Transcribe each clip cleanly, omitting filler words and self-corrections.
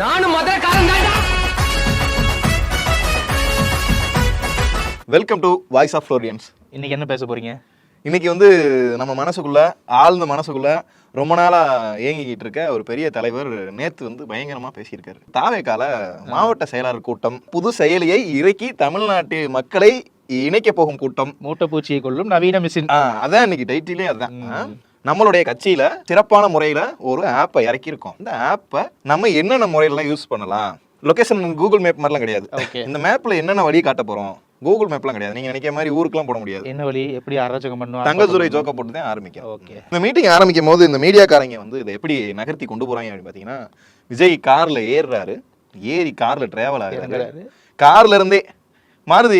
நானும் மதுரக்காரன் தான்டா. Welcome to voice of Florians. இன்னைக்கு என்ன பேச போறீங்க? இன்னைக்கு நம்ம மனசுக்குள்ள ஆழ்ந்த மனசுக்குள்ள ரொம்ப நாளா ஏங்கிக்கிட்டு இருக்க ஒரு பெரிய தலைவர் நேத்து பயங்கரமா பேசியிருக்காரு. தாவேக்கால மாவட்ட செயலாளர் கூட்டம், புது செயலியை இறக்கி தமிழ்நாட்டு மக்களை இணைக்க போகும் கூட்டம், மூட்டைப்பூச்சியை கொள்ளும் நவீன மிஷின். அதான் இன்னைக்கு டைட்டிலே அதான். நம்மளுடைய கட்சியில சிறப்பான முறையில ஒரு ஆப்பை இறக்கியிருக்கோம். இந்த ஆப்பை நம்ம என்னென்ன முறையிலாம் யூஸ் பண்ணலாம், லொகேஷன் கூகுள் மேப் மாதிரிலாம் கிடையாது. இந்த மேப்ல என்னென்ன வழி காட்ட போறோம், கூகுள் மேப்லாம் கிடையாது. நீங்க நினைக்கிற மாதிரி ஊருக்குலாம் போட முடியாது. என்ன வழி, எப்படி அராஜகம் பண்ணுவோம், தங்கதுரை ஜோக்க போட்டு தான் ஆரம்பிக்கும். இந்த மீட்டிங் ஆரம்பிக்கும் போது இந்த மீடியாக்காரங்க இதை எப்படி நகர்த்தி கொண்டு போறாங்க அப்படின்னு பாத்தீங்கன்னா, விஜய் கார்ல ஏறுறாரு, ஏறி கார்ல டிராவல் ஆகுறாரு. கார்ல இருந்தே மாருதி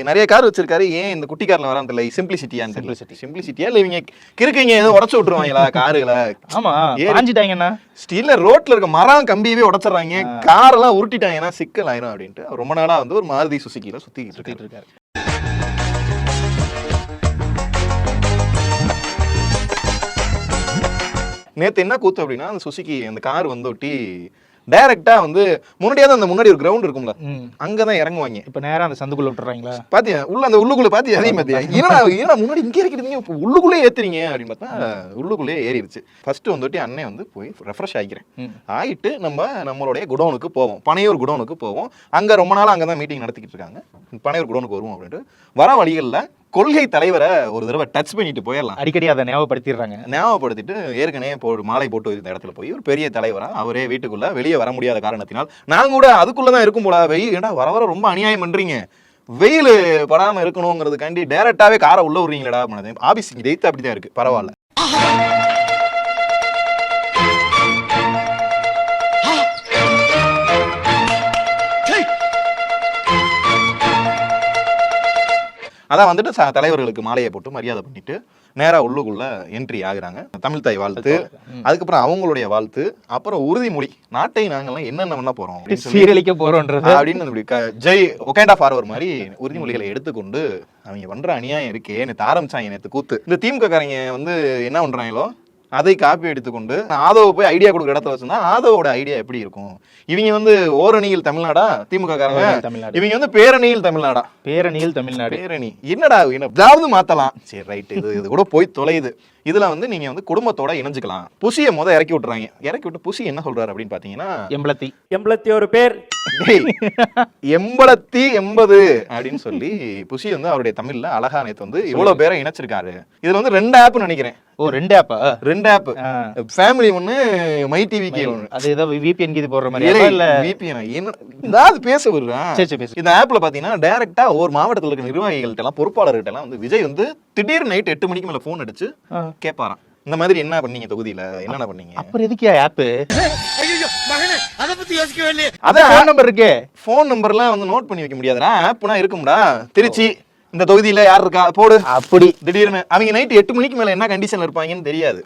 நிறைய கார் வச்சிருக்காரு. ஏன் இந்த குட்டி கார்ல வரான்னு தெரியல. சிம்பிளிசிட்டியா இல்ல இவங்க கிறுக்கீங்க ஏதோ உடச்சு விட்டுருவாங்களா காருகளை? ஆமா, பாஞ்சிட்டாங்கன்னா ஸ்டீல்ல ரோட்ல இருக்க மரம் கம்பியவே உடச்சிடறாங்க, காரெல்லாம் உருட்டிட்டாங்கன்னா சிக்கல் ஆயிரும் அப்படின்ட்டு ரொம்ப நாளா ஒரு மாருதி சுசுக்கில சுத்திட்டு இருக்காரு. நேத்து என்ன கூத்து அப்படின்னா, அந்த சுசுக்கி அந்த கார் ஒட்டி டைரக்டா முன்னாடியாவது அந்த முன்னாடி ஒரு கிரவுண்ட் இருக்கும்ல, அங்கதான் இறங்குவாங்க. இப்ப நேரா அந்த சந்துக்குள்ள விட்டுறாங்களா? பாத்தியா உள்ள அந்த உள்ளுக்குள்ள பாத்தியா? அதே பாத்தியா ஏன்னா முன்னாடி இங்க இருக்கிறீங்க, உள்ளுக்குள்ளே ஏத்துறீங்க அப்படின்னு பார்த்தா உள்ளுக்குள்ளே ஏறிடுச்சு. ஃபர்ஸ்ட் அண்ணன் போய் ரெஃப்ரெஷ் ஆகிக்கிறேன். ஆகிட்டு நம்மளுடைய குடோனுக்கு போவோம், பனையூர் குடோனுக்கு போவோம். அங்க ரொம்ப நாளா அங்கதான் மீட்டிங் நடத்திக்கிட்டு இருக்காங்க. பனையூர் குடோனுக்கு வருவோம் அப்படின்ட்டு வர வழிகள்ல கொள்கை தலைவரை ஒரு தடவை டச் பண்ணிட்டு போயிடலாம். அடிக்கடி அதை ஞாபகப்படுத்திட்டு ஏற்கனவே மாலை போட்டு இந்த இடத்துல போய் ஒரு பெரிய தலைவரா அவரே வீட்டுக்குள்ள வெளியே வர முடியாத காரணத்தினால் நாங்க கூட அதுக்குள்ளதான் இருக்கும் போல, வெயில் ஏன்னா வர வர ரொம்ப அநியாயம் பண்றீங்க, வெயில் படாம இருக்கணுங்கிறதுக்காண்டி டைரக்டாவே காரை உள்ள விடுறீங்களா? ஆபீஸ் டெய்த்து அப்படிதான் இருக்கு, பரவாயில்ல. அதான் தலைவர்களுக்கு மாலையை போட்டு மரியாதை பண்ணிட்டு நேரா உள்ளுக்குள்ள என்ட்ரி ஆகுறாங்க. தமிழ் தாய் வாழ்த்து, அதுக்கப்புறம் அவங்களுடைய வாழ்த்து, அப்புறம் உறுதிமொழி. நாட்டை நாங்கெல்லாம் என்னென்ன பண்ண போறோம், சீரழிக்க போறோம்ன்றது அப்படின்னு ஜெய் ஒகேண்டா ஃபார்வர் மாதிரி உறுதிமொழிகளை எடுத்துக்கொண்டு அவங்க பண்ற அநியாயம் இருக்கே. நேற்று ஆரம்பிச்சாங்க நேற்று கூத்து. இந்த திமுக காரங்க என்ன பண்றாங்களோ அதை காப்பி எடுத்துக்கொண்டு ஆதவ போய் ஐடியா கொடுக்குற இடத்துல வச்சிருந்தா ஆதவோட ஐடியா எப்படி இருக்கும்? இவங்க ஓரணியில் தமிழ்நாடா திமுக காரங்க, இவங்க பேரணியில் தமிழ்நாடா? பேரணியில் தமிழ்நாடு. பேரணி என்னடா ஏதாவது மாத்தலாம். சரி ரைட், இது கூட போய் தொலையுது. இதுல நீங்க குடும்பத்தோட இணைஞ்சுக்கலாம். புசியை இறக்கி விட்டுறாங்க. இறக்கி விட்டு புசி என்ன சொல்றாரு அப்படின்னு பாத்தீங்கன்னா, 81 பேர் 80 அப்படின்னு சொல்லி புசி அவருடைய தமிழ்ல அழகா நேத்து இவ்வளவு பேரை இணைச்சிருக்காரு. இதுல 2 ஆப் நினைக்கிறேன். ஓ 2 ஆப்பா? 2 ஆப், ஃபேமிலி ஒன்னு, மை டிவிக்கு ஒன்னு. அது ஏதோ விபிஎன் கீது போடுற மாதிரி இல்ல? விபிஎன் ஏதாவது பேச விடுறான். இந்த ஆப்ல பாத்தீங்கன்னா டைரக்டா ஒரு மாவட்டத்துல இருக்க நிர்வாகிகள்ட்ட எல்லாம் பொறுப்பாளர்கிட்ட எல்லாம் விஜய் திடீர்னு நைட் 8 மணிக்கு மேல போன் அடிச்சு கேட்பாராம், இந்த மாதிரி என்ன பண்ணீங்க தொகுதியில, என்னென்ன பண்ணீங்க? அப்புறம் எதுக்கு ஆப்? அத பத்தி யோசிக்கவே இல்லையே. அதான் ஃபோன் நம்பர் இருக்கு. ஃபோன் நம்பர்லாம் நோட் பண்ணி வைக்க முடியாதுடா, ஆப்னா இருக்கும்டா. திருச்சி இந்த தொகுதியில யார் இருக்கா போடு. அப்படி திடீர்னு அவங்க நைட் 8 மணிக்கு மேல என்ன கண்டிஷன்ல இருப்பாங்கன்னு தெரியாது.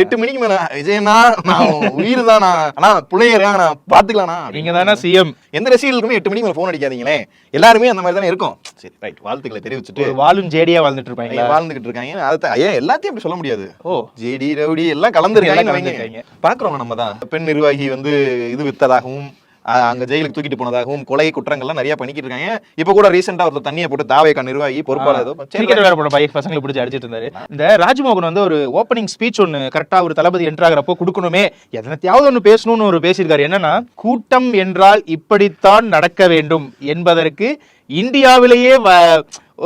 8 மணிக்கு மேல விஜயனா நான் உயிர் தானா, ஆனா பிள்ளையா நான் பாத்துக்கலானா, நீங்க தானே சிஎம். எந்த ரசிகர்களுக்குமே 8 மணிக்கு மேல போன் அடிக்காதீங்களே, எல்லாருமே அந்த மாதிரி தானே இருக்கும். சரி ரைட், வாழ்த்துக்களை தெரிவிச்சுட்டு வாழும் ஜேடியா வாழ்ந்துட்டு இருப்பாங்க, வாழ்ந்துகிட்டு இருக்காங்க. அதை ஏன் எல்லாத்தையும் அப்படி சொல்ல முடியாது. ஓ ஜேடி ரவுடி எல்லாம் கலந்துருக்காங்க. பாக்குறோம் நம்ம தான். பெண் நிர்வாகி இது வித்ததாகவும் அங்க ஜெயிலுக்கு தூக்கிட்டு போனதாகவும் கொலை குற்றங்கள்லாம் நிறைய பண்ணிக்கிட்டு இருக்காங்க. இப்ப கூட ரீசெண்டா ஒரு தண்ணியை போட்டு தாவேக்கா நிர்வாகி பொறுப்பாளர் பசங்களை பிடிச்சி அடிச்சிட்டு இருந்தாரு. இந்த ராஜ்மோகன் ஒரு ஓப்பனிங் ஸ்பீச் ஒன்னு கரெக்டா ஒரு தளபதி என்ட்ராகிறப்போ கொடுக்கணுமே, எதனத்தையாவது ஒண்ணு பேசணும்னு ஒரு பேசியிருக்காரு. என்னன்னா, கூட்டம் என்றால் இப்படித்தான் நடக்க வேண்டும் என்பதற்கு இந்தியாவிலேயே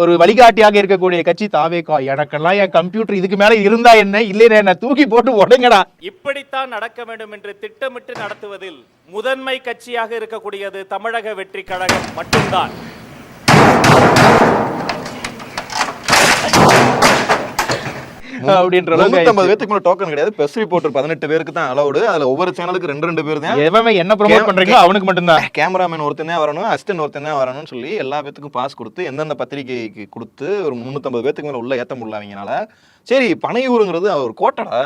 ஒரு வழிகாட்டியாக இருக்கக்கூடிய கட்சி தாவேகா. எனக்கெல்லாம் என் கம்ப்யூட்டர் இதுக்கு மேல இருந்தா என்ன, இல்லைன்னா என்ன தூக்கி போட்டு உடங்கடா. இப்படித்தான் நடக்க வேண்டும் என்று திட்டமிட்டு நடத்துவதில் முதன்மை கட்சியாக இருக்கக்கூடியது தமிழக வெற்றி கழகம் மட்டும்தான். அப்படின்ற 150 பேருக்கு மேல டோக்கன் கிடையாது. பிரஸ் ரிப்போர்ட்டர் 18 பேருக்கு தான் அலௌடு. அதுல ஒவ்வொரு சேனலுக்கு 2 பேர் தான். எவன் என்ன ப்ரோமோட் பண்றீங்களோ அவனுக்கு மட்டும் தான். கேமராமேன் ஒருத்தனே வரணும், அசிஸ்டன்ட் ஒருத்தனே வரணும்னு சொல்லி எல்லா பேத்துக்கும் பாஸ் கொடுத்து எந்தெந்த பத்திரிகைக்கு கொடுத்து ஒரு 350 பேத்துக்கு மேல உள்ள ஏத்த முடியல அவங்கனால. சரி, பனையூருங்கிறது ஒரு கோட்டடா.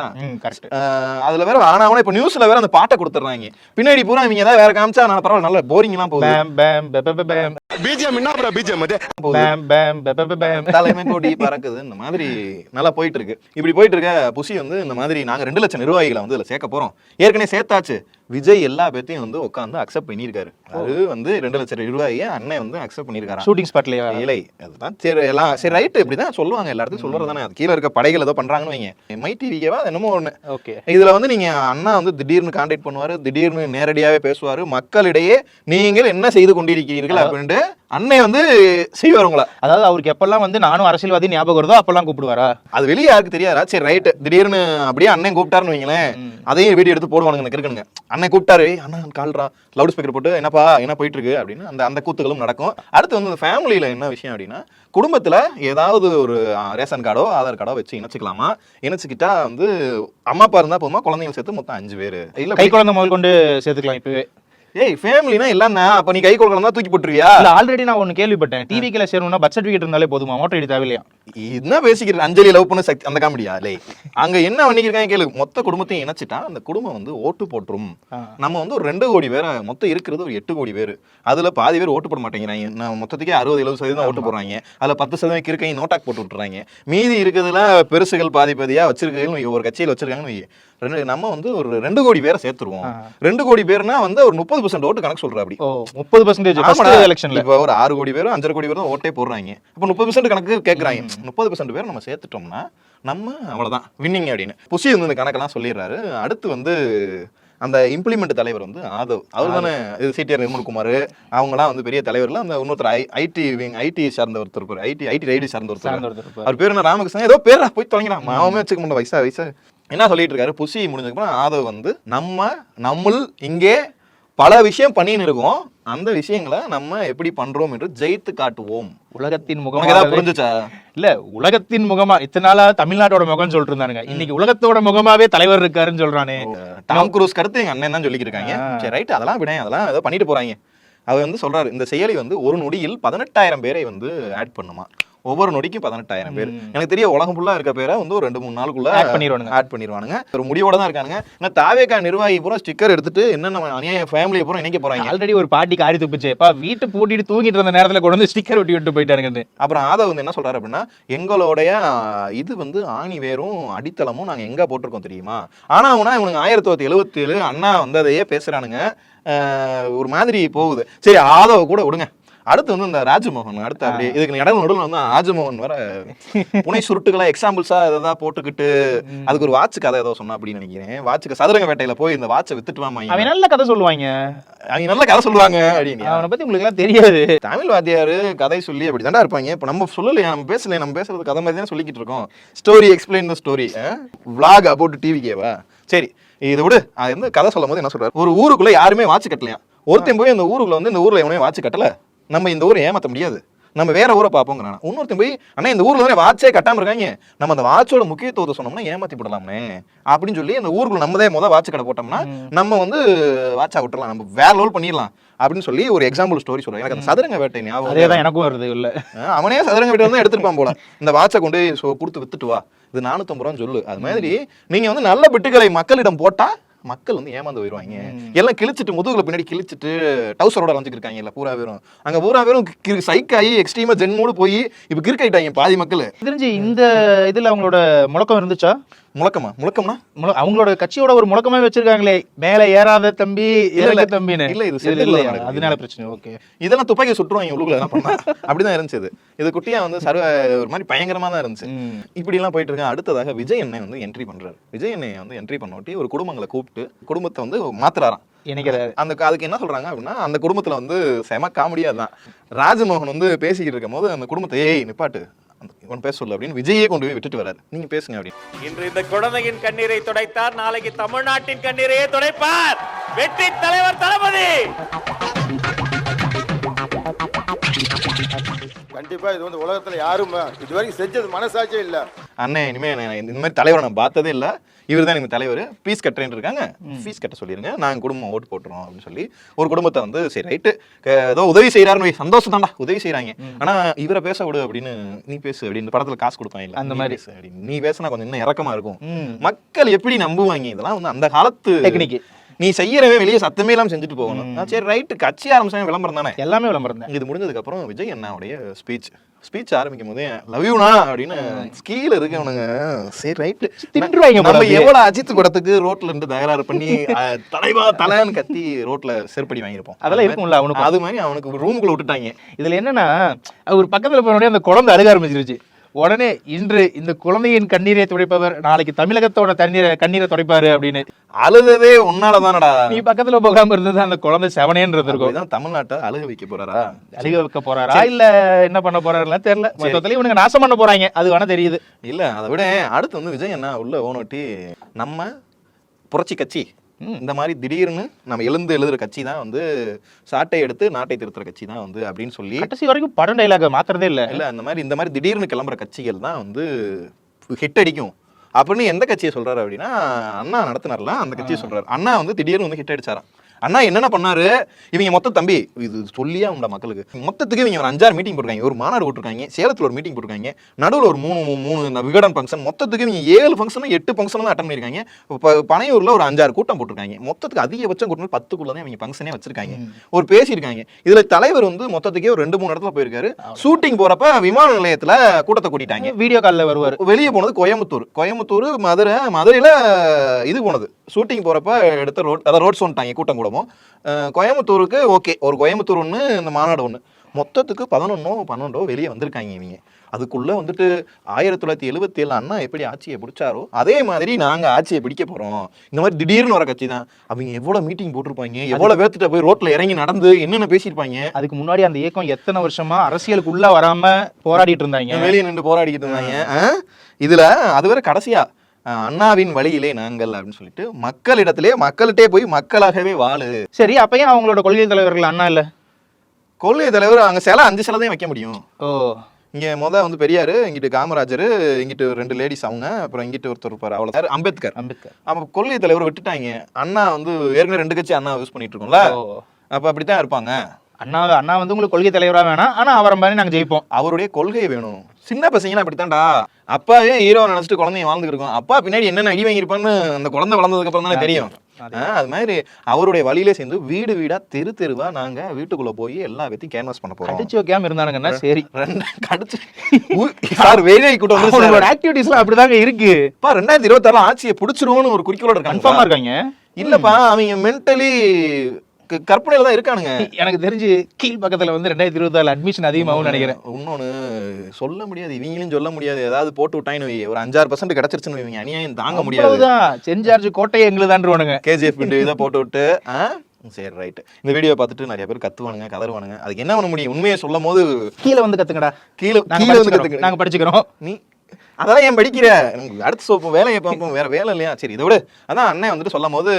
அதுல வேற ஆனாவனா இப்ப நியூஸ்ல வேற அந்த பாட்டை கொடுத்துறாங்க. பின்னாடி பூரா இவங்க ஏதாவது வேற காமிச்சா நான் பரவாயில்ல, நல்ல போரிங் எல்லாம் போகுது. தலைமை கொடி பறக்குது, இந்த மாதிரி நல்லா போயிட்டு இருக்கு. இப்படி போயிட்டு இருக்க புசி இந்த மாதிரி நாங்க 2 லட்சம் நிர்வாகிகளை இதுல சேர்க்க போறோம். ஏற்கனவே சேர்த்தாச்சு. விஜய் எல்லா பேத்தையும் வந்து உட்காந்து அக்செப்ட் பண்ணியிருக்காரு. அது வந்து 2 லட்சம் ரூபாயை அண்ணன் வந்து அக்செப்ட் பண்ணியிருக்காரு ஷூட்டிங் ஸ்பாட்லயா? இல்லை அதுதான் சரி, எல்லாம் சரி ரைட்டு இப்படிதான் சொல்லுவாங்க, எல்லாத்தையும் சொல்றது தானே. அது கீழே இருக்க படைகள் ஏதோ பண்றாங்கன்னு வைங்க, மை டிவிக்கேவா என்னமோ ஒண்ணு. ஓகே, இதுல வந்து நீங்க அண்ணா வந்து திடீர்னு கான்டாக்ட் பண்ணுவாரு, திடீர்னு நேரடியாவே பேசுவாரு, மக்களிடையே நீங்கள் என்ன செய்து கொண்டிருக்கிறீர்கள் அப்படின்ட்டு அண்ணன் வந்து செய்வாருங்களா. அதாவது அவருக்கு எப்பெல்லாம் வந்து நானும் அரசியல்வாதி ஞாபகம் வருதோ அப்பெல்லாம் கூப்பிடுவாரா? அது வெளியே யாருக்கு தெரியாதா? சரி ரைட்டு, திடீர்னு அப்படியே அண்ணன் கூப்பிட்டாருன்னு வைங்களேன், அதையும் வீடியோ எடுத்து போடுவானுங்க இருக்குங்க. அண்ணன் கூப்பிட்டாரு, அண்ணா கால்ரா லவுட் ஸ்பீக்கர் போட்டு என்னப்பா என்ன போயிட்டு இருக்கு அப்படின்னு அந்த கூத்துகளும் நடக்கும். அடுத்து வந்து ஃபேமிலியில என்ன விஷயம் அப்படின்னா, குடும்பத்துல ஏதாவது ஒரு ரேஷன் கார்டோ ஆதார் கார்டோ வச்சு இணைச்சிக்கலாமா, இணைச்சிக்கிட்டா வந்து அம்மா அப்பா இருந்தா போதுமா, குழந்தைங்க சேர்த்து மொத்தம் 5 பேரு இல்ல கை குழந்தை முதல் கொண்டு சேர்த்துக்கலாம் இப்பவே. ஏய் ஃபேமிலினா இல்லன்னா அப்ப நீ கை கொடுக்கலாம் தான் தூக்கி போட்டுருவியா? இல்ல ஆல்ரெடி நான் ஒன்னு கேள்விப்பட்டேன், டிவிக்குள்ள சேரணும்னா பர்த் சர்டிஃபிகேட் இருந்தாலே போதுமா, ஓட்டர் ஐடி தேவையில்லையா? என்ன பேசிக்கிற அஞ்சலி லவ் பண்ண சக்தி அந்த காமெடியா? இல்லை அங்க என்ன பண்ணிருக்காங்க கேளு, மொத்த குடும்பத்தையும் இணைச்சிட்டா அந்த குடும்பம் வந்து ஓட்டு போட்டுரும். நம்ம வந்து ஒரு 2 கோடி பேரை மொத்தம் இருக்கிறது ஒரு 8 கோடி பேர், அதுல பாதி பேர் ஓட்டு போட மாட்டேங்கிறாங்க. நான் மொத்தத்துக்கே 60-70% ஓட்டு போடுறாங்க, அதுல 10% இருக்கையும் நோட்டாக் போட்டு விட்டுறாங்க. மீதி இருக்கிறதுல பெருசுகள் பாதியா வச்சிருக்கீங்க, ஒரு கட்சியில் வச்சிருக்காங்கன்னு நம்ம வந்து ஒரு 2 கோடி பேரை சேர்த்துருவோம். 2 கோடி பேர்னா வந்து ஒரு 30% ஓட்டு கணக்கு சொல்ற அப்படி. 30% எலெக்ஷன்ல இப்ப ஒரு 6 கோடி பேரும் 5.5 கோடி பேரும் ஓட்டே போடுறாங்க. அப்ப 30% கணக்கு கேட்கறாங்க. 30% பேர் நம்ம சேர்த்துட்டோம்னா நம்ம அவ்வளவுதான் வின்னிங் அப்படின்னு புசி வந்து இந்த கணக்கெல்லாம் சொல்லிடுறாரு. அடுத்து வந்து அந்த இம்ப்ளிமெண்ட் தலைவர் வந்து ஆதவ், அவர் தானே இது சிடிஆர் நிர்மல்குமார் அவங்கலாம் வந்து பெரிய தலைவர்ல. அந்த இன்னொருத்தர் ஐடி சார்ந்த ஒருத்தர் இருப்பாரு, ஐடி ரைடி சார்ந்த ஒருத்தர், அவர் பேர் என்ன ராமகிருஷ்ணன் ஏதோ பேரா போய் தொலைங்கிறான், அவன் வச்சுக்க மாட்டேன் வயசா என்ன சொல்லிட்டு இருக்காரு. புசி முடிஞ்சதுக்கு ஆதவ் வந்து நம்மள் இங்கே பல விஷயம் பண்ணின்னு இருக்கோம், அந்த விஷயங்களை நம்ம எப்படி பண்றோம் என்று ஜெயித்து காட்டுவோம். உலகத்தின் முகம் ஏதாவது புரிஞ்சுச்சா? இல்ல உலகத்தின் முகமா இத்தனை நாளா தமிழ்நாட்டோட முகம் சொல்லிட்டு இருந்தானுங்க, இன்னைக்கு உலகத்தோட முகமாவே தலைவர் இருக்காருன்னு சொல்றானே. டாம் குரூஸ் கருத்து எங்க அண்ணன் தான் சொல்லிக்கிட்டு இருக்காங்க. சரி ரைட், அதெல்லாம் விட அதெல்லாம் ஏதோ பண்ணிட்டு போறாங்க. அவர் வந்து சொல்றாரு, இந்த செயலி வந்து ஒரு நொடியில் 18,000 பேரை வந்து ஆட் பண்ணுமா, ஒவ்வொரு நொடிக்கும் 18,000 பேர். எனக்கு தெரிய உலகம் ஃபுல்லா இருக்க பேரை வந்து ஒரு 2-3 நாளுக்குள்ள ஆட் பண்ணிடுவானுங்க. ஒரு முடிவோட தான் இருக்கானுங்க. ஏன்னா தாவேகா நிர்வாகி பூரா ஸ்டிக்கர் எடுத்துட்டு என்னென்ன அநியாய ஃபேமிலியை பூரா இணைக்க போறாங்க. ஆல்ரெடி ஒரு பாட்டி காரி துப்பிச்சேப்பா, வீட்டு பூட்டிட்டு தூங்கிட்டு இருந்த நேரத்துல கொண்டு வந்து ஸ்டிக்கர் ஒட்டி விட்டு போயிட்டாருங்க. அப்புறம் ஆதவ் வந்து என்ன சொல்றாரு அப்படின்னா, எங்களுடைய இது வந்து ஆணி வேரும் அடித்தளமும் நாங்க எங்க போட்டிருக்கோம் தெரியுமா, ஆனா இவனுங்க 1977 அண்ணா வந்து அதையே பேசுறானுங்க, ஒரு மாதிரி போகுது. சரி ஆதவ கூட விடுங்க. அடுத்து வந்து இந்த ராஜமோகன், அடுத்து அப்படியே இதுக்கு இடம் நடுவில் வந்து ராஜமோகன் வர புனை சுருட்டுகளை எக்ஸாம்பிள்ஸா ஏதாவது போட்டுக்கிட்டு அதுக்கு ஒரு வாட்ச் கதை ஏதோ சொன்னா அப்படின்னு நினைக்கிறேன். வாட்சுக்கு சதுரங்க வேட்டையில போய் இந்த வாட்சை வித்துட்டு வாங்க, அவன் நல்ல கதை சொல்லுவாங்க, அவங்க நல்ல கதை சொல்லுவாங்க அப்படின்னு. அவனை பத்தி உங்களுக்கு எல்லாம் தெரியாது. தமிழ் வாத்தியாரு கதை சொல்லி அப்படி தாண்டா இருப்பாங்க. இப்ப நம்ம சொல்லலையா, நம்ம பேசலையா, நம்ம பேசுறது கதை மாதிரி தான் சொல்லிக்கிட்டு இருக்கோம். Story explain the story, vlog about டிவிக்கேவா. சரி இதை விடு, அது வந்து கதை சொல்லும் போது என்ன சொல்றாரு, ஒரு ஊருக்குள்ள யாருமே வாட்ச் கட்டலையா, ஒருத்தன் போய் அந்த ஊருக்குள்ள வந்து இந்த ஊர்ல எவனே வாட்ச் கட்டல, நம்ம இந்த ஊரை ஏமாற்ற முடியாது, நம்ம வேற ஊரை பார்ப்போங்கிறான். இன்னொருத்தன் போய் அண்ணா இந்த ஊர்ல தானே வாட்சே கட்டாம இருக்காங்க, நம்ம அந்த வாட்சோட முக்கியத்துவத்தை சொன்னோம்னா ஏமாத்தி போடலாம்னே அப்படின்னு சொல்லி அந்த ஊருக்குள்ள நம்மதே வாட்ச் கடை போட்டோம்னா நம்ம வந்து வாட்சா விட்டுறலாம், நம்ம வேற லெவல் பண்ணிடலாம் அப்படின்னு சொல்லி ஒரு எக்ஸாம்பிள் ஸ்டோரி சொல்றேன். எனக்கு அந்த சதுரங்க வேட்டை ஞாபகம், அதேதான் எனக்கும் வருது. இல்ல அவனே சதுரங்க வேட்டை தான் எடுத்துருப்பான் போல, இந்த வாட்சை கொண்டு கொடுத்து வித்துட்டு வா, இது 450 ரூபான்னு சொல்லு. அது மாதிரி நீங்க வந்து நல்ல பிட்டுகளை மக்களிடம் போட்டா மக்கள் வந்து ஏமாந்து போயிடுவாங்க. எல்லாம் கிழிச்சிட்டு முதுகுல பின்னாடி கிழிச்சிட்டு டவுசரோட அலைஞ்சிட்டு இருக்காங்க. இல்ல பூரா பேரும் அங்க பூரா பேரும் சைக்காயி எக்ஸ்ட்ரீமா ஜென்மோடு போய் இப்ப கிறுக்காயிட்டாங்க பாதி மக்கள். தெரிஞ்சு இந்த இதுல அவங்களோட முழக்கம் இருந்துச்சா? முழக்கம்னா அவங்களோட கட்சியோட ஒரு முழக்கமே வச்சிருக்காங்களே, மேல ஏறாத தம்பி இறங்க தம்பின்னு. இல்ல இது அதனால பிரச்சனை. ஓகே, இதெல்லாம் துப்பாக்கி சுட்டுருவாங்க உள்ளுக்குள்ள என்ன பண்ணா அப்படிதான் இருந்துச்சு. இது குட்டியா வந்து ஒரு மாதிரி பயங்கரமா தான் இருந்துச்சு. இப்படி எல்லாம் போயிட்டு இருக்காங்க. அடுத்ததாக விஜய் அண்ணன் வந்து என்ட்ரி பண்றாரு. விஜய் அண்ணன் வந்து என்ட்ரி பண்ணோட்டி ஒரு குடும்பங்களை கூப்பிட்டு குடும்பத்தை வந்து மாத்துறாராம். அதுக்கு என்ன சொல்றாங்க அப்படின்னா, அந்த குடும்பத்துல வந்து செம காமெடியா தான் ராஜமோகன் வந்து பேசிக்கிட்டு இருக்கும் போது அந்த குடும்பத்தை ஏய் நிப்பாட்டு பேச சொல்லு அப்படின்னு விஜயே கொண்டு போய் விட்டுட்டு வராரு, நீங்க பேசுங்க அப்படின்னு. இன்று இந்த குழந்தையின் கண்ணீரை துடைத்தார், நாளைக்கு தமிழ்நாட்டின் கண்ணீரையே துடைப்பார் வெற்றி தலைவர் தளபதி. கண்டிப்பா இது வந்து உலகத்துல யாரும் இதுவரைக்கும் செஞ்சது மனசாட்சியே இல்ல. அண்ணன் இனிமே இந்த மாதிரி தலைவரை நான் பார்த்ததே இல்ல, இவர் தான் எனக்கு தலைவர், ஃபீஸ் கட்டுறேன்னு இருக்காங்க, ஃபீஸ் கட்ட சொல்லிருங்க, நாங்கள் குடும்பம் ஓட்டு போட்டுறோம் அப்படின்னு சொல்லி ஒரு குடும்பத்தை வந்து சரி ரைட்டு ஏதோ உதவி செய்யறாருன்னு சந்தோஷம் தான்டா, உதவி செய்யறாங்க, ஆனா இவரை பேச விடு அப்படின்னு, நீ பேசு அப்படின்னு படத்துல காசு கொடுப்பாங்க இல்ல அந்த மாதிரி அப்படின்னு நீ பேசினா கொஞ்சம் இன்னும் இறக்கமா இருக்கும், மக்கள் எப்படி நம்புவாங்க. இதெல்லாம் வந்து அந்த காலத்து டெக்னிக். நீ செய்யறவே வெளியே சத்தமே இல்லாம செஞ்சுட்டு போகணும். சரி ரைட்டு, கட்சி ஆரம்பிச்சாங்க விளம்பரம் தானே, எல்லாமே விளம்பரம் தான். இது முடிஞ்சதுக்கு அப்புறம் விஜய் அண்ணாவுடைய ஸ்பீச் ஆரம்பிக்கும் போதே லவ் யூனா அப்படின்னு கீழ இருக்கவனுங்க. சரி ரைட்டு, தின்றுவாங்க போல நம்ம அப்படியே. எவ்வளவு அஜித் படத்துக்கு ரோட்ல இருந்து தகராறு பண்ணி தலைவா தலைன்னு கத்தி ரோட்ல செருப்படி வாங்கியிருப்போம். அதெல்லாம் இருக்கும்ல அவனுக்கு. அது மாதிரி அவனுக்கு ரூமுக்குள்ள விட்டுட்டாங்க. இதுல என்னன்னா அவர் பக்கத்துல போனோடனே அந்த குழந்தை அழுக ஆரம்பிச்சிருச்சு. உடனே இன்று இந்த குழந்தையின் கண்ணீரை துடைப்பவர் நாளைக்கு தமிழகத்தோட கண்ணீரை துடைப்பாரு அப்படின்னு. அழுததே உன்னாலதானடா, நீ பக்கத்துல போகாம இருந்தது அந்த குழந்தை செவனேன்னு இருந்திருக்கும். அப்படிதான் தமிழ்நாட்டை அழுக வைக்க போறாரா, அழுக வைக்க போறாரா இல்ல என்ன பண்ண போறாருலாம் தெரியல. மொத்தத்துல இவனுக்கு நாசம் பண்ண போறாங்க, அது வேணா தெரியுது. இல்ல அதை விட அடுத்து வந்து விஜய் அண்ணா உள்ள ஓனோட்டி நம்ம புரட்சி கட்சி இந்த மாதிரி திடீர்னு நம்ம எழுதுற கட்சி தான் வந்து சாட்டை எடுத்து நாட்டை திருத்துற கட்சி தான் வந்து அப்படின்னு சொல்லி கடைசி வரைக்கும் படம் டைலாக மாத்துறதே இல்ல. இல்ல இந்த மாதிரி திடீர்னு கிளம்புற கட்சிகள் தான் வந்து ஹிட் அடிக்கும் அப்படின்னு எந்த கட்சியை சொல்றாரு அப்படின்னா அண்ணா நடத்தினார்ல அந்த கட்சியை சொல்றாரு. அண்ணா வந்து திடீர்னு வந்து ஹிட் அடிச்சாராம். அண்ணா என்னென்ன பண்ணாரு, இவங்க மொத்தம் தம்பி இது சொல்லியா உண்ட மக்களுக்கு மொத்தத்துக்கு இவங்க ஒரு 5-6 மீட்டிங் போட்டிருக்காங்க, ஒரு மாநாடு போட்டிருக்காங்க, சேலத்தில் ஒரு மீட்டிங் போட்டிருக்காங்க, நடுவில் ஒரு 3 இந்த விகடன் ஃபங்க்ஷன், மொத்தத்துக்கு இவங்க 7 ஃபங்க்ஷனும் 8 ஃபங்க்ஷனும் தான் அட்டன் பண்ணியிருக்காங்க. இப்போ பனையூரில் ஒரு 5-6 கூட்டம் போட்டிருக்காங்க. மொத்தத்துக்கு அதிகபட்சம் கூட்டம் 10க்குள்ள தான் இவங்க ஃபங்க்ஷனே வச்சிருக்காங்க. ஒரு பேசியிருக்காங்க. இதுல தலைவர் வந்து மொத்தத்துக்கே ஒரு 2-3 இடத்துல போயிருக்காரு. ஷூட்டிங் போறப்ப விமான நிலையத்துல கூட்டத்தை கூட்டிட்டாங்க. வீடியோ காலில் வருவார். வெளியே போனது கோயம்புத்தூர் மதுரையில இது போனது ஷூட்டிங் போறப்ப எடுத்த ரோட் ஷோன்ட்டாங்க கூட்டம் கூடவும். கோயம்புத்தூருக்கு ஓகே, ஒரு கோயம்புத்தூர் ஒன்று, இந்த மாநாடு ஒன்று, மொத்தத்துக்கு 11-12 வெளியே வந்திருக்காங்க இவங்க. அதுக்குள்ள வந்துட்டு 1977 அண்ணா எப்படி ஆட்சியை பிடிச்சாரோ அதே மாதிரி நாங்க ஆட்சியை பிடிக்க போறோம். இந்த மாதிரி திடீர்னு வர கட்சி தான். அவங்க எவ்வளவு மீட்டிங் போட்டிருப்பாங்க, எவ்வளவு பேர்த்திட்ட போய் ரோட்ல இறங்கி நடந்து என்னென்ன பேசியிருப்பாங்க. அதுக்கு முன்னாடி அந்த இயக்கம் எத்தனை வருஷமா அரசியலுக்குள்ள வராம போராடிட்டு இருந்தாங்க, வெளியே நின்று போராடிட்டு இருந்தாங்க. இதுல அதுவரை கடைசியா அண்ணாவின் வழியிலே நாங்கள் அப்படின்னு சொல்லிட்டு மக்கள்கிட்டே போய் மக்களாகவே வாழு. சரி, அப்பயும் அவங்களோட கொள்கை தலைவர்கள் அண்ணா இல்ல? கொள்கை தலைவர் அங்க அஞ்சு சிலை தான் வைக்க முடியும். ஓ, இங்க வந்து பெரியாரு, இங்கிட்டு காமராஜர், இங்கிட்டு 2 லேடிஸ் அவங்க, அப்புறம் இங்கிட்டு ஒருத்தர் இருப்பாரு அவ்வளவு, அம்பேத்கர். அப்ப கொள்கை தலைவர் விட்டுட்டாங்க. அண்ணா வந்து ஏற்கனவே 2 கட்சி அண்ணா யூஸ் பண்ணிட்டு இருக்கோம்ல, அப்ப அப்படித்தான் இருப்பாங்க. அண்ணா வந்து உங்களுக்கு கொள்கை தலைவரா வேணாம், ஆனா அவரை மாதிரி நாங்க ஜெயிப்போம். அவருடைய கொள்கை வேணும். சின்ன பசங்கலாம் அப்படித்தான்டா, அப்பாவே ஹீரோ நினைச்சிட்டு குழந்தைய வாழ்ந்துட்டு இருக்கோம். அப்பா பின்னாடி என்னென்ன அடி வாங்கியிருப்பான்னு அந்த குழந்தை வளர்ந்ததுக்கு அப்புறம் தானே தெரியும். அது மாதிரி அவருடைய வழியிலே சேர்ந்து வீடு வீடா தெருவா நாங்க வீட்டுக்குள்ள போய் எல்லா பேத்தையும் கேன்வாஸ் பண்ண போறோம். கடிச்சு வைக்காம இருந்தானுங்கன்னா சரி, கடிச்சு சார் வெயிலை கூட்டம் வந்து ஆக்டிவிட்டிஸ்லாம் அப்படிதாங்க இருக்கு. 2026 ஆட்சியை பிடிச்சிருவோம்னு ஒரு குறிக்கோளோட இருக்காங்க. இல்லப்பா, அவங்க மென்டலி கற்பனையில தான் இருக்கானுங்க. எனக்கு தெரிஞ்சு கீழ் பக்கத்துல வந்து 2024 அட்மிஷன் அதிகமாகும் நினைக்கிறேன். இன்னொன்னு சொல்ல முடியாது, இவங்களும் சொல்ல முடியாது. ஏதாவது போட்டு விட்டாங்கன்னு ஒரு 5-6% கிடைச்சிருச்சுன்னு இவங்க அநியாயம் தாங்க முடியாது. சென்சார்ஜ் கோட்டையை எங்களுதான்ருவானுங்க. KGF இதை போட்டு விட்டு சரி ரைட். இந்த வீடியோ பார்த்துட்டு நிறைய பேர் கத்துவானுங்க, கதறுவானுங்க. அதுக்கு என்ன பண்ண முடியும்? உண்மையை சொல்லும் போது கீழே வந்து கத்துங்கடா, கீழே வந்து கத்துங்க, நாங்க படிச்சுக்கிறோம். நீ அதான் ஏன் படிக்கிற, அடுத்த சோப்போம் வேலையை பார்ப்போம், வேற வேலை இல்லையா? சரி, இதை விட அதான் அண்ணன் வந்துட்டு சொல்லும் போது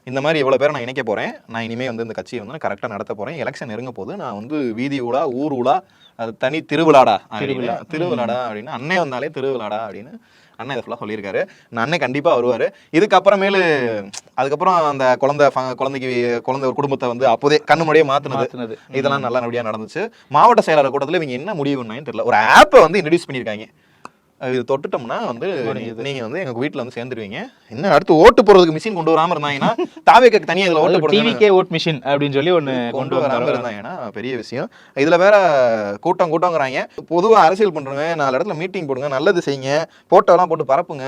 இந்த மாதிரி இவ்வளோ பேரை நான் இணைக்க போகிறேன், நான் இனிமேல் வந்து இந்த கட்சியை வந்து கரெக்டாக நடத்த போகிறேன், எலெக்ஷன் நெருங்க போது நான் வந்து வீதி ஊடா ஊர் ஊடா அது தனி திருவிழாடா அப்படின்னு அண்ணே வந்தாலே திருவிழாடா அப்படின்னு அண்ணன் இதை ஃபுல்லாக சொல்லியிருக்காரு. நான் அண்ணன் கண்டிப்பாக வருவார். அதுக்கப்புறம் அந்த குழந்தை ஒரு குடும்பத்தை வந்து அப்போதே கண்ணு முறையே மாற்றினது இதெல்லாம் நல்ல நல்லபடியாக நடந்துச்சு. மாவட்ட செயலாளர் கூட்டத்தில் இவங்க என்ன முடிவு பண்ணாங்கன்னு தெரியல. ஒரு ஆப்பை வந்து இன்ட்ரடியூஸ் பண்ணியிருக்காங்க. இது தொட்டுட்டோம்னா வந்து நீங்க வந்து எங்க வீட்டுல வந்து சேர்ந்துருவீங்க. என்ன அடுத்து ஓட்டு போறதுக்கு மிஷின் கொண்டு வராம இருந்தாங்கன்னா தாவேக்கு தனியா இதுல ஓட்டு போடுறது டிவிகே ஓட் மிஷின் அப்படின்னு சொல்லி ஒண்ணு கொண்டு வராம இருந்தாங்கன்னா பெரிய விஷயம். இதுல வேற கூட்டங்கிறாங்க. பொதுவா அரசியல் பண்றவங்க 4 இடத்துல மீட்டிங் போடுங்க, நல்லது செய்யுங்க, போட்டோலாம் போட்டு பரப்புங்க,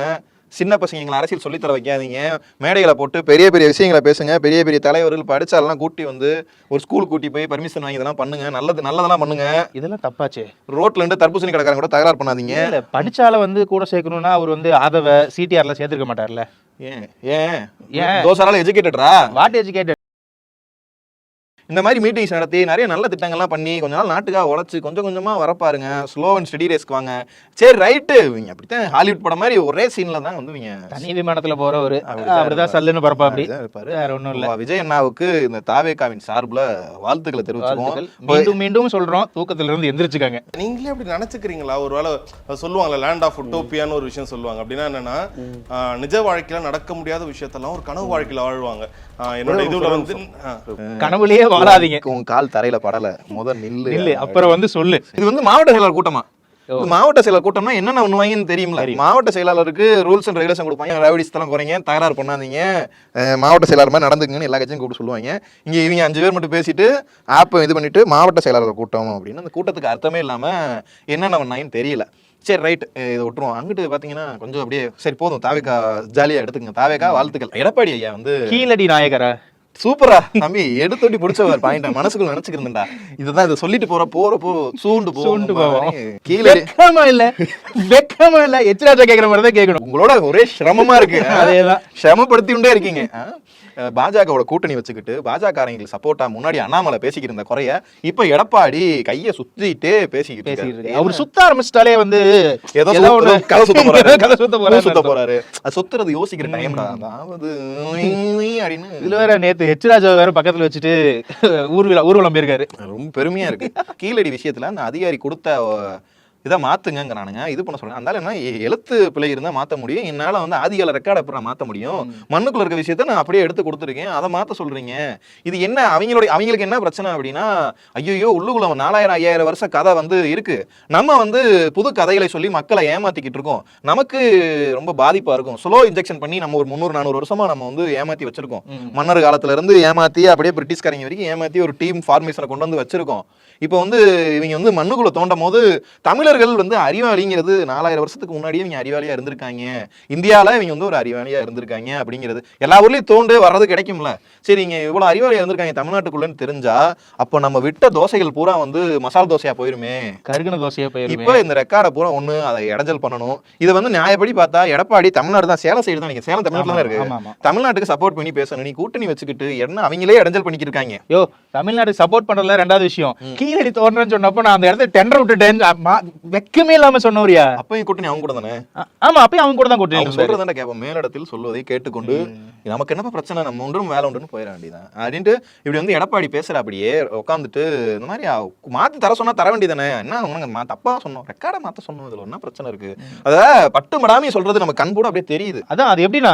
சின்ன பசங்க எங்களை அரசியல் சொல்லித்தர வைக்காதீங்க, மேடைகளை போட்டு பெரிய பெரிய விஷயங்களை பேசுங்க, பெரிய பெரிய தலைவர்கள் படிச்சாலாம் கூட்டி வந்து ஒரு ஸ்கூல் கூட்டி போய் பர்மிஷன் வாங்கி இதெல்லாம் பண்ணுங்க, நல்லதெல்லாம் பண்ணுங்க. இதெல்லாம் தப்பாச்சு. ரோட்ல இருந்து தர்பூசணி கடைக்காரங்க கூட தகராறு பண்ணாதீங்க. படிச்சால வந்து கூட சேர்க்கணும்னா அவர் வந்து ஆதவ CTRல சேர்த்துக்க மாட்டார்ல. ஏன் தோசரால எஜுகேட்டடா, வாட் எஜுகேட்டட்? இந்த மாதிரி மீட்டிங்ஸ் நடத்தி நிறைய நல்ல திட்டங்கள்லாம் பண்ணி கொஞ்ச நாள் நாட்டுக்காக உழைச்சி கொஞ்சம் கொஞ்சமாக வரப்பாருங்க. ஸ்லோ அண்ட் ஸ்டடி ரேஸ்க்கு வாங்க. சரி ரைட்டு, இவங்க அப்படித்தான் ஹாலிவுட் படம் மாதிரி ஒரே சீன்ல தான் வந்து இவங்க தனி விமானத்தில் போகிற ஒரு அப்படிதான் சல்லுன்னு பரப்பா அப்படி வேற ஒன்றும் இல்லை. விஜய் அண்ணாவுக்கு இந்த தாவேகாவின் சார்பில் வாழ்த்துக்களை தெரிவிச்சுக்கோம். மீண்டும் சொல்கிறோம், தூக்கத்திலிருந்து எந்திரிச்சுக்காங்க. நீங்களே அப்படி நினச்சிக்கிறீங்களா? ஒரு வேளை சொல்லுவாங்களா லேண்ட் ஆஃப் உட்டோப்பியான்னு ஒரு விஷயம் சொல்லுவாங்க. அப்படின்னா என்னன்னா, நிஜ வாழ்க்கையில் நடக்க முடியாத விஷயத்தெல்லாம் ஒரு கனவு வாழ்க்கையில் வாழ்வாங்க. என்னோட இதுல வந்து கனவுலயே வாழாதீங்க. உன் கால் தரையில படல, முதல் நில்லு, அப்புறம் வந்து சொல்லு. இது வந்து மாவட்ட செயலாளர் கூட்டமா மாவட்ட செயலர் கூட்டம்னா என்னென்ன பண்ணுவாங்கன்னு தெரியும்ல. மாவட்ட செயலாளருக்கு ரூல்ஸ் அண்ட் ரெகுலேஷன் கொடுப்பாங்க. ரவுடிஸ் தரம் குறைங்க, தகராறு பண்ணாதீங்க, மாவட்ட செயலாளர் மாதிரி நடந்துக்குங்கன்னு எல்லா கட்சியும் கூப்பிட்டு சொல்லுவாங்க. இங்க இவங்க 5 பேர் மட்டும் பேசிட்டு ஆப் இது பண்ணிட்டு மாவட்ட செயலாளர் கூட்டம் அப்படின்னு அந்த கூட்டத்துக்கு அர்த்தமே இல்லாம என்னென்ன பண்ணாங்கன்னு தெரியல. சரி ரைட், இதை விட்டுருவோம். அங்கிட்டு பாத்தீங்கன்னா கொஞ்சம் அப்படியே சரி போதும், தாவேக்கா ஜாலியா எடுத்துங்க, தாவேக்கா வாழ்த்துக்கள். எடப்பாடி ஐயா வந்து கீழடி நாயகரா சூப்பரா தம்பி எடுத்தோட்டி பிடிச்சவர் பாயிண்ட மனசுக்குள்ள நினைச்சுக்கிறேன்டா. இதுதான் இதை சொல்லிட்டு போறப்போ சூண்டு போவோம். கீழே வெக்கமா இல்ல எச்ராஜா கேக்குற மாதிரி தான் கேட்கணும். உங்களோட ஒரே சிரமமா இருக்கு. அதேதான், சிரமப்படுத்திட்டே இருக்கீங்க. பாஜகவோட கூட்டணி வச்சுக்கிட்டு பாஜகங்களுக்கு சப்போர்ட்டா முன்னாடி அண்ணாமலை பேசிக்கிட்டு இருந்த குறைய இப்ப எடப்பாடி கைய சுத்திட்டே பேசிக்கிட்டு அவர் சுத்த ஆரம்பிச்சிட்டாலே வந்து ஏதோ கதை சுத்த போறாரு. அது சுத்துறது யோசிக்கிற டைம்டா. அதாவது அப்படின்னு இதுல வேற நேத்து எச்ராஜா வேற பக்கத்துல வச்சுட்டு ஊர்வலம் போயிருக்காரு. ரொம்ப பெருமையா இருக்கு. கீழடி விஷயத்துல அந்த அதிகாரி கொடுத்த இதை மாத்துங்கிறானுங்க, இது பண்ண சொல்றேன். அதனால என்ன எழுத்து பிழை இருந்தா மாத்த முடியும், என்னால வந்து ஆதிகால ரெக்கார்ட் அப்புறம் மாத்த முடியும். மண்ணுக்குள்ள இருக்க விஷயத்த நான் அப்படியே எடுத்து கொடுத்துருக்கேன், அதை மாத்த சொல்றீங்க. இது என்ன அவங்களுக்கு என்ன பிரச்சனை அப்படின்னா, ஐயோ உள்ளுக்குள்ள 4000-5000 வருஷ கதை வந்து இருக்கு, நம்ம வந்து புது கதைகளை சொல்லி மக்களை ஏமாத்திக்கிட்டு இருக்கோம், நமக்கு ரொம்ப பாதிப்பா இருக்கும். ஸ்லோ இன்ஜெக்ஷன் பண்ணி நம்ம ஒரு 300-400 வருஷமா நம்ம வந்து ஏமாத்தி வச்சிருக்கோம். மன்னர் காலத்துல இருந்து ஏமாத்தி அப்படியே பிரிட்டிஷ்காரங்க வரைக்கும் ஏமாத்தி ஒரு டீம் ஃபார்மேஷனை கொண்டு வந்து வச்சிருக்கோம். இப்போ வந்து இவங்க வந்து மண்ணுக்குள்ள தோண்டும் போது தமிழர்கள் வந்து அறிவாளிங்கிறது 4000 வருஷத்துக்கு முன்னாடியே இவங்க அறிவாளியா இருந்திருக்காங்க, இந்தியாவில இவங்க வந்து ஒரு அறிவாளியா இருந்திருக்காங்க அப்படிங்கிறது எல்லா ஊர்லயும் தோண்டு வர்றது கிடைக்கும்ல. சரி, இங்க இவ்வளவு அறிவாளியா இருந்திருக்காங்க தமிழ்நாட்டுக்குள்ளன்னு தெரிஞ்சா அப்போ நம்ம விட்ட தோசைகள் பூரா வந்து மசால் தோசையா போயிருமே, கருகின தோசையா போயிருமே. இப்போ இந்த ரெக்கார்டை பூரா ஒண்ணு அதை இடைஞ்சல் பண்ணணும். இதை வந்து நியாயப்படி பார்த்தா எடப்பாடி தமிழ்நாடு தான், சேலம் சைடு தான், நீங்க சேலம் தமிழ்நாட்டுல தான் இருக்கு, தமிழ்நாட்டுக்கு சப்போர்ட் பண்ணி பேசணும். நீ கூட்டணி வச்சுக்கிட்டு என்ன அவங்களே இடைஞ்சல் பண்ணிக்கிட்டு இருக்காங்க. யோ தமிழ்நாடு சப்போர்ட் பண்றதுல ரெண்டாவது விஷயம், கீழடி தோன்றேன்னு சொன்னப்போ நான் அந்த இடத்துல டெண்டர் விட்டுட்டேன், வெக்கமே இல்லாம சொன்னவரியா? அப்பயும் கூட்டணி அவங்க கூட தானே. ஆமா, அப்பயும் அவங்க கூட தான் கூட்டணி சொல்றதானே கேட்போம். மேலிடத்தில் சொல்வதை கேட்டுக்கொண்டு நமக்கு என்னப்பா பிரச்சனை, நம்ம ஒன்றும் வேலை ஒன்றுன்னு போயிட வேண்டியதான் அப்படின்ட்டு இப்படி வந்து எடப்பாடி பேசுற அப்படியே உட்காந்துட்டு இந்த மாதிரி மாத்தி தர சொன்னா தர வேண்டியதானே, என்ன தப்பா சொன்னோம், ரெக்கார்டை மாத்த சொன்னோம், இதுல என்ன பிரச்சனை இருக்கு? அத பட்டு மடாமி சொல்றது நம்ம கண் கூட அப்படியே தெரியுது. அதான் அது எப்படின்னா,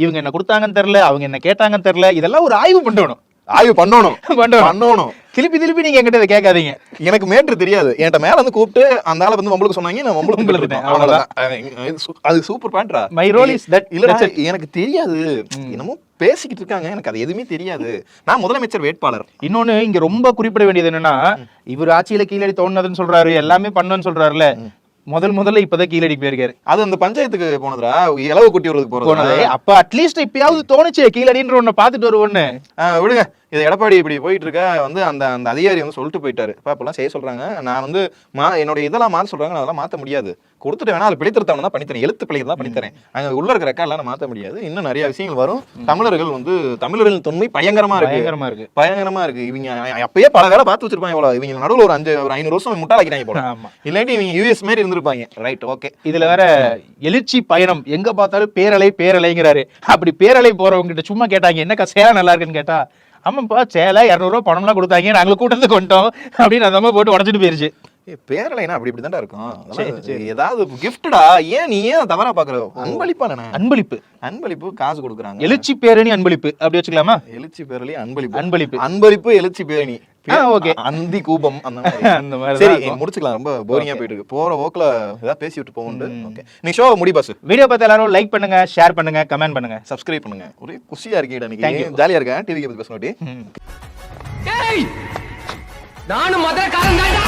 இவங்க என்ன கொடுத்தாங்கன்னு தெரியல, அவங்க என்ன கேட்டாங்கன்னு தெரியல, இதெல்லாம் ஒரு ஆய்வு பண்ணணும். திருப்பி நீங்க என்கிட்ட கேட்காதீங்க, எனக்கு மேட்ரு தெரியாது, என்கிட்ட மேல வந்து கூப்பிட்டு அந்த ஆளை வந்து உங்களுக்கு சொன்னாங்க, நான் உங்களுக்கு அது சூப்பர் பாயிண்ட்ரா. My role is that. இல்ல எனக்கு தெரியாது, என்னமோ பேசிக்கிட்டு இருக்காங்க, எனக்கு அது எதுவுமே தெரியாது, நான் முதலமைச்சர் வேட்பாளர். இன்னொன்னு இங்க ரொம்ப குறிப்பிட வேண்டியது என்னன்னா, இவர் ஆட்சியில கீழடி தோணுதுன்னு சொல்றாரு, எல்லாமே பண்ணுன்னு சொல்றாருல, முதல்ல இப்பதான் கீழடி போயிருக்காரு. அது அந்த பஞ்சாயத்துக்கு போனதுரா, இளவு குட்டி வரதுக்கு போனது. அப்ப அட்லீஸ்ட் இப்பயாவது தோணுச்சு கீழடின்ற ஒண்ணு பாத்துட்டு வருவோன்னு. விடுங்க, இது எடப்பாடி இப்படி போயிட்டு இருக்க வந்து அந்த அந்த அதிகாரி வந்து சொல்லிட்டு போயிட்டாரு, இப்பெல்லாம் செய்ய சொல்றாங்க, நான் வந்து என்னோட இதெல்லாம் மாற்ற சொல்றாங்க, அதெல்லாம் மாற்ற முடியாது, கொடுத்துட்டு வேணா அது பிடித்திருத்தவன தான் பண்ணித்தரேன், எழுத்து பிழைக்கு தான் பண்ணித்தரேன், அங்க உள்ள இருக்கிற ரெக்கார்ட்லாம் மாற்ற முடியாது, இன்னும் நிறைய விஷயங்கள் வரும். தமிழர்கள் வந்து தமிழர்கள் தொன்மை பயங்கரமா இருக்கு. இவங்க அப்பயே பல வேலை பார்த்து வச்சிருப்பாங்க, இவ்வளவு இவங்க நடுவில் ஒரு 500 வருஷம் முட்டாளாக்கிறாங்க போல, இல்லாட்டி இவங்க யூஎஸ் மாதிரி இருந்திருப்பாங்க. Right, okay. இதுல வேற எழுச்சி பயணம், எங்க பார்த்தாலும் பேரலைங்கிறாரு. அப்படி பேரலை போறவங்க கிட்ட சும்மா கேட்டாங்க, என்னக்கா சேலம் நல்லா இருக்குன்னு கேட்டா, ஆமாப்பா சேலை 200 ரூபா பணம்லாம் கொடுத்தாங்க, நாங்களும் கூட்டத்துக்கு வந்துட்டோம் அப்படின்னு அந்த அம்மா போட்டு உடச்சிட்டு போயிருச்சு. பேரலைனா அப்படி இப்படிதான் இருக்கும், ஏதாவது கிஃப்டா, ஏன் நீ ஏன் தவறா பாக்குற? அன்பளிப்பா, அன்பளிப்பு காசு கொடுக்குறாங்க, எழுச்சி பேரணி அன்பளிப்பு அப்படி வச்சுக்கலாமா? எழுச்சி பேரலி அன்பளிப்பு எழுச்சி பேரணி, அந்தி கூபம், அந்த மாதிரி. சரி, முடிச்சுக்கலாம், ரொம்ப போரிங்கா போயிட்டு இருக்கு, போற போக்குல ஏதாவது பேசி விட்டு போகுண்டு. ஓகே, நீ ஷோ முடி பாஸ். வீடியோ பார்த்து எல்லாரும் லைக் பண்ணுங்க, ஷேர் பண்ணுங்க, கமெண்ட் பண்ணுங்க, சப்ஸ்கிரைப் பண்ணுங்க. ஒரே குஷியா இருக்கீங்க, ஜாலியா இருக்கேன் டிவிக்கு பத்தி பேசணும். நானும் மதுரக்காரன் தான்டா.